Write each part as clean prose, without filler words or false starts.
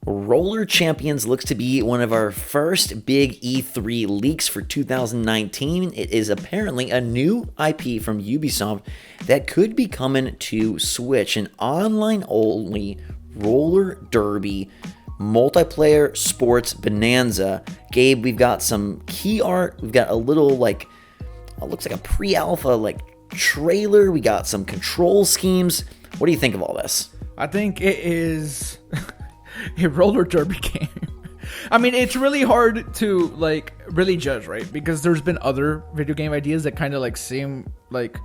Roller Champions looks to be one of our first big E3 leaks for 2019. It is apparently a new IP from Ubisoft that could be coming to Switch, an online-only roller derby multiplayer sports bonanza. Gabe, we've got some key art. We've got a little, like, it looks like a pre-alpha, like, trailer. We got some control schemes. What do you think of all this? I think it is a roller derby game. I mean, it's really hard to, like, really judge, right? Because there's been other video game ideas that kind of, like, seem like,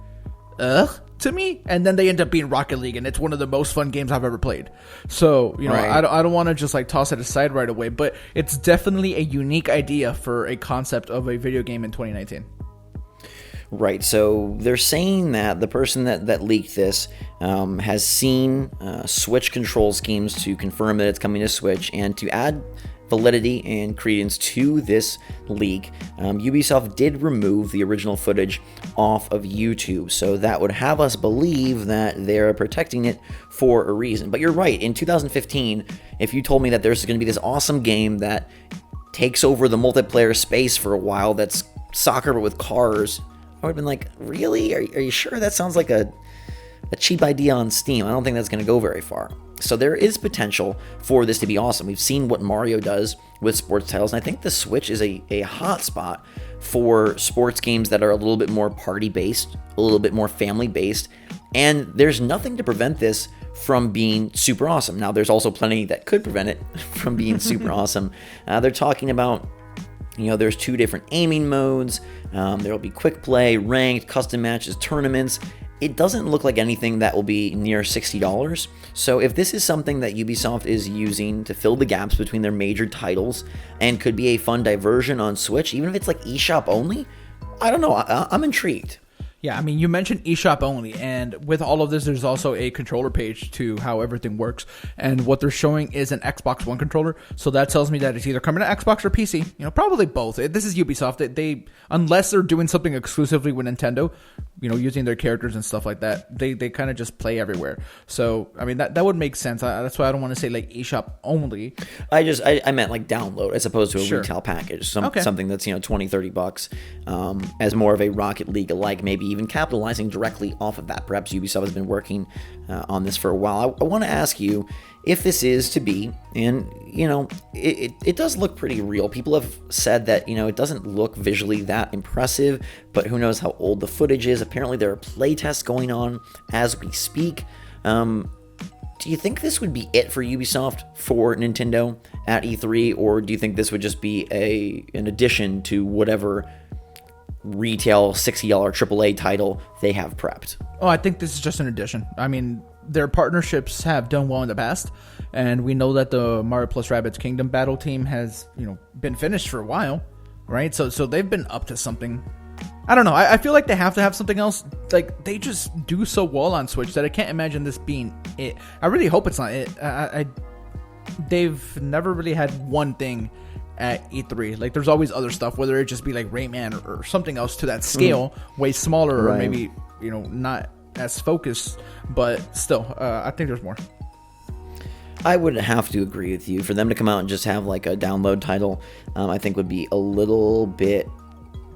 to me, and then they end up being Rocket League, and it's one of the most fun games I've ever played. So, you know, right. I don't want to just, like, toss it aside right away, but it's definitely a unique idea for a concept of a video game in 2019. Right, so they're saying that the person that leaked this has seen Switch control schemes to confirm that it's coming to Switch, and to add validity and credence to this leak, Ubisoft did remove the original footage off of YouTube, so that would have us believe that they're protecting it for a reason. But you're right, in 2015, if you told me that there's going to be this awesome game that takes over the multiplayer space for a while that's soccer but with cars, I would have been like, really? Are you sure? That sounds like a cheap idea on Steam. I don't think that's going to go very far. So there is potential for this to be awesome. We've seen what Mario does with sports titles, and I think the Switch is a hot spot for sports games that are a little bit more party-based, a little bit more family-based, and there's nothing to prevent this from being super awesome. Now, there's also plenty that could prevent it from being super awesome. They're talking about, you know, there's 2 different aiming modes. There will be quick play, ranked, custom matches, tournaments. It doesn't look like anything that will be near $60. So if this is something that Ubisoft is using to fill the gaps between their major titles and could be a fun diversion on Switch, even if it's like eShop only, I don't know. I'm intrigued. Yeah, I mean, you mentioned eShop only, and with all of this, there's also a controller page to how everything works, and what they're showing is an Xbox One controller, so that tells me that it's either coming to Xbox or PC, you know, probably both. This is Ubisoft. They unless they're doing something exclusively with Nintendo, you know, using their characters and stuff like that, they kind of just play everywhere. So, I mean, that would make sense. That's why I don't want to say, like, eShop only. I meant, like, download as opposed to a Sure. retail package, something that's, you know, $20-$30, as more of a Rocket League alike, maybe even capitalizing directly off of that. Perhaps Ubisoft has been working on this for a while. I want to ask you if this is to be, and, you know, it does look pretty real. People have said that, you know, it doesn't look visually that impressive, but who knows how old the footage is. Apparently there are play tests going on as we speak. Do you think this would be it for Ubisoft for Nintendo at E3, or do you think this would just be an addition to whatever retail $60 AAA title they have prepped? Oh, I think this is just an addition. I mean, their partnerships have done well in the past, and we know that the Mario plus Rabbids Kingdom Battle team has, you know, been finished for a while, right? So they've been up to something. I don't know. I feel like they have to have something else. Like, they just do so well on Switch that I can't imagine this being it. I really hope it's not it. They've never really had one thing at E3. Like, there's always other stuff, whether it just be like Rayman or something else to that scale, way smaller, right, or maybe, you know, not as focused, but still, I think there's more. I would have to agree with you. For them to come out and just have like a download title, I think would be a little bit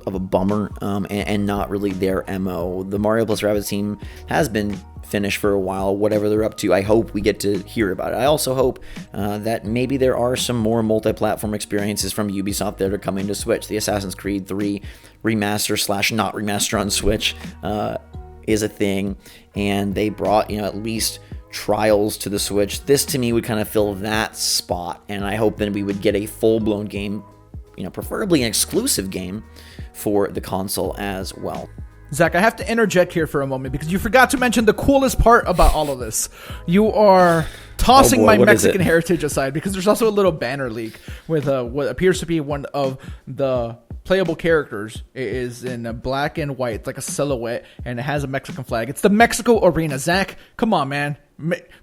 of a bummer, and not really their MO. The Mario plus Rabbids team has been finished for a while. Whatever they're up to, I hope we get to hear about it. I also hope that maybe there are some more multi-platform experiences from Ubisoft that are coming to Switch. The Assassin's Creed 3 remaster / not remaster on Switch is a thing, and they brought, you know, at least Trials to the Switch. This to me would kind of fill that spot, and I hope that we would get a full-blown game, you know, preferably an exclusive game for the console as well. Zach, I have to interject here for a moment because you forgot to mention the coolest part about all of this. You are tossing my Mexican heritage aside, because there's also a little banner leak with what appears to be one of the playable characters. It is in black and white. It's like a silhouette, and it has a Mexican flag. It's the Mexico Arena. Zach, come on, man.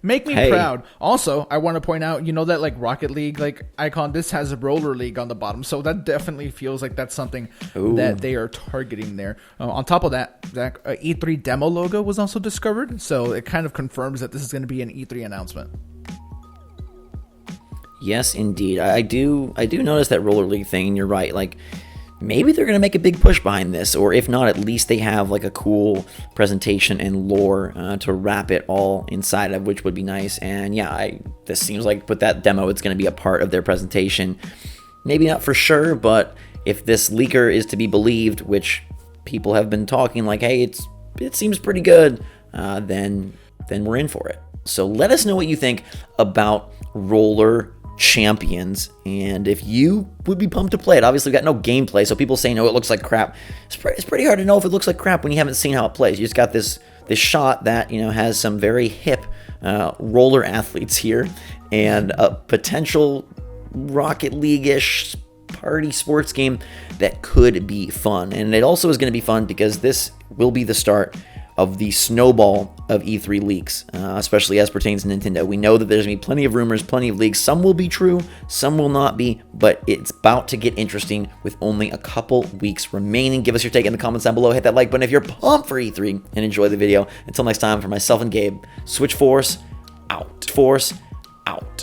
Make me proud. Also, I want to point out, you know, that like Rocket League like icon, this has a Roller League on the bottom, so that definitely feels like that's something that they are targeting there. On top of that, Zach, E3 demo logo was also discovered, so it kind of confirms that this is going to be an E3 announcement. Yes, indeed. I do notice that roller league thing, and you're right. Like, maybe they're going to make a big push behind this, or if not, at least they have like a cool presentation and lore to wrap it all inside of, which would be nice. And yeah, this seems like with that demo, it's going to be a part of their presentation. Maybe not for sure, but if this leaker is to be believed, which people have been talking like, hey, it seems pretty good, then we're in for it. So let us know what you think about Roller Champions, and if you would be pumped to play it. Obviously, we've got no gameplay, so people saying, "Oh, it looks like crap." It's pretty hard to know if it looks like crap when you haven't seen how it plays. You just got this shot that has some very hip roller athletes here, and a potential Rocket League-ish party sports game that could be fun. And it also is going to be fun because this will be the start of the snowball of E3 leaks, especially as pertains to Nintendo. We know that there's going to be plenty of rumors, plenty of leaks. Some will be true, some will not be, but it's about to get interesting with only a couple weeks remaining. Give us your take in the comments down below. Hit that like button if you're pumped for E3, and enjoy the video. Until next time, for myself and Gabe, SwitchForce out. Force out.